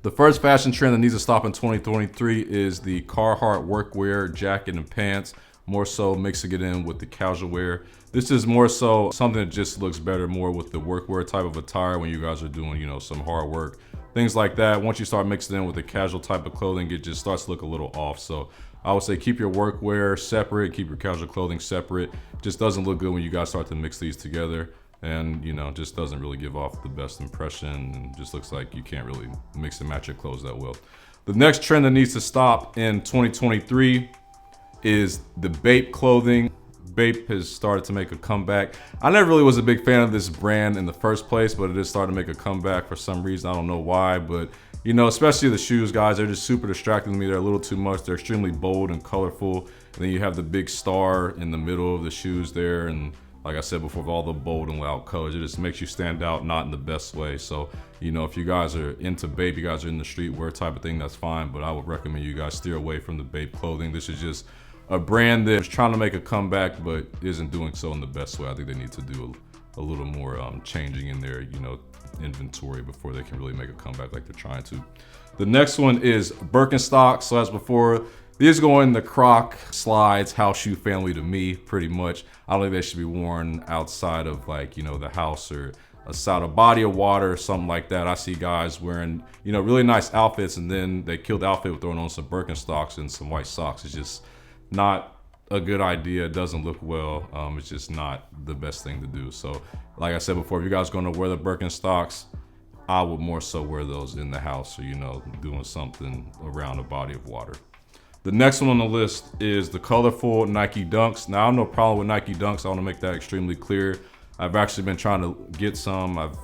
The first fashion trend that needs to stop in 2023 is the Carhartt Workwear jacket and pants, more so mixing it in with the casual wear. This is more so something that just looks better more with the workwear type of attire when you guys are doing, some hard work, things like that. Once you start mixing in with the casual type of clothing, it just starts to look a little off. So I would say keep your workwear separate, keep your casual clothing separate. Just doesn't look good when you guys start to mix these together. And just doesn't really give off the best impression, and just looks like you can't really mix and match your clothes that well. The next trend that needs to stop in 2023 is the Bape clothing. Bape has started to make a comeback. I never really was a big fan of this brand in the first place, but it is starting to make a comeback for some reason. I don't know why, but especially the shoes, guys, they're just super distracting to me. They're a little too much. They're extremely bold and colorful. And then you have the big star in the middle of the shoes there, and like I said before, with all the bold and loud colors, it just makes you stand out, not in the best way. So, if you guys are into Bape, you guys are in the streetwear type of thing, that's fine. But I would recommend you guys steer away from the Bape clothing. This is just a brand that's trying to make a comeback, but isn't doing so in the best way. I think they need to do a little more changing in their, inventory before they can really make a comeback like they're trying to. The next one is Birkenstocks. So as before, these go in the Croc slides house shoe family to me, pretty much. I don't think they should be worn outside of the house or outside a body of water or something like that. I see guys wearing, really nice outfits, and then they kill the outfit with throwing on some Birkenstocks and some white socks. It's just not a good idea. It doesn't look well. It's just not the best thing to do. So like I said before, if you guys are gonna wear the Birkenstocks, I would more so wear those in the house or, doing something around a body of water. The next one on the list is the colorful Nike Dunks. Now, I have no problem with Nike Dunks. I want to make that extremely clear. I've actually been trying to get some. I've,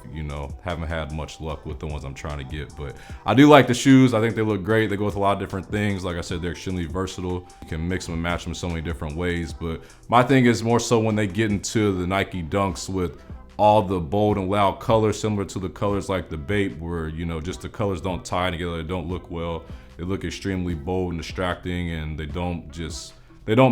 haven't had much luck with the ones I'm trying to get, but I do like the shoes. I think they look great. They go with a lot of different things. Like I said, they're extremely versatile. You can mix them and match them in so many different ways, but my thing is more so when they get into the Nike Dunks with all the bold and loud colors, similar to the colors like the Bape, where, just the colors don't tie together, they don't look well. They look extremely bold and distracting, and they don't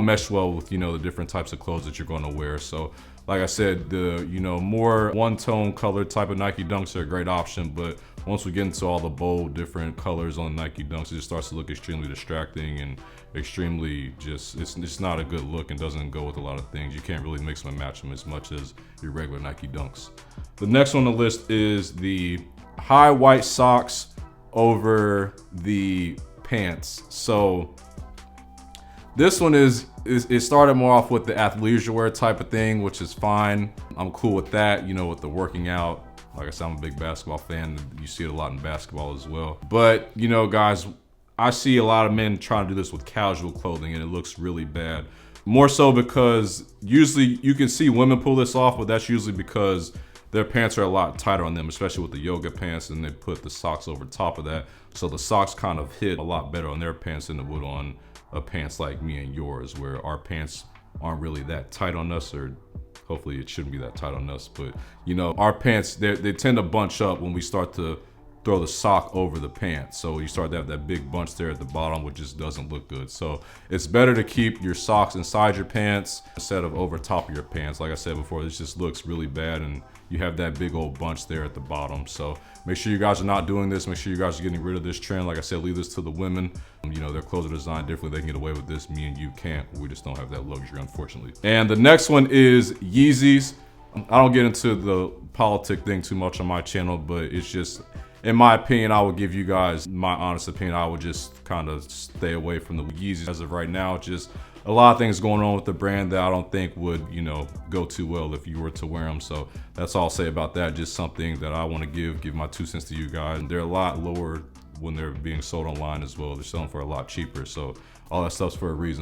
mesh well with, the different types of clothes that you're going to wear. So like I said, the, more one-tone color type of Nike Dunks are a great option, but once we get into all the bold, different colors on Nike Dunks, it just starts to look extremely distracting and extremely it's not a good look and doesn't go with a lot of things. You can't really mix them and match them as much as your regular Nike Dunks. The next one on the list is the high white socks over the pants. So this one it started more off with the athleisure wear type of thing, which is fine. I'm cool with that, with the working out. Like I said, I'm a big basketball fan. You see it a lot in basketball as well. But, guys, I see a lot of men trying to do this with casual clothing, and it looks really bad. More so because usually you can see women pull this off, but that's usually because their pants are a lot tighter on them, especially with the yoga pants, and they put the socks over top of that. So the socks kind of hit a lot better on their pants than it would on pants like me and yours, where our pants aren't really that tight on us, or hopefully it shouldn't be that tight on us. But, our pants, they tend to bunch up when we start to throw the sock over the pants. So you start to have that big bunch there at the bottom, which just doesn't look good. So it's better to keep your socks inside your pants instead of over top of your pants. Like I said before, this just looks really bad, and you have that big old bunch there at the bottom. So make sure you guys are not doing this. Make sure you guys are getting rid of this trend. Like I said, leave this to the women. Their clothes are designed differently. They can get away with this. Me and you can't. We just don't have that luxury, unfortunately. And the next one is Yeezys. I don't get into the politic thing too much on my channel, but it's just, in my opinion, I would give you guys my honest opinion. I would just kind of stay away from the Yeezys as of right now. Just a lot of things going on with the brand that I don't think would, go too well if you were to wear them. So that's all I'll say about that. Just something that I want to give my 2 cents to you guys. And they're a lot lower when they're being sold online as well. They're selling for a lot cheaper. So all that stuff's for a reason.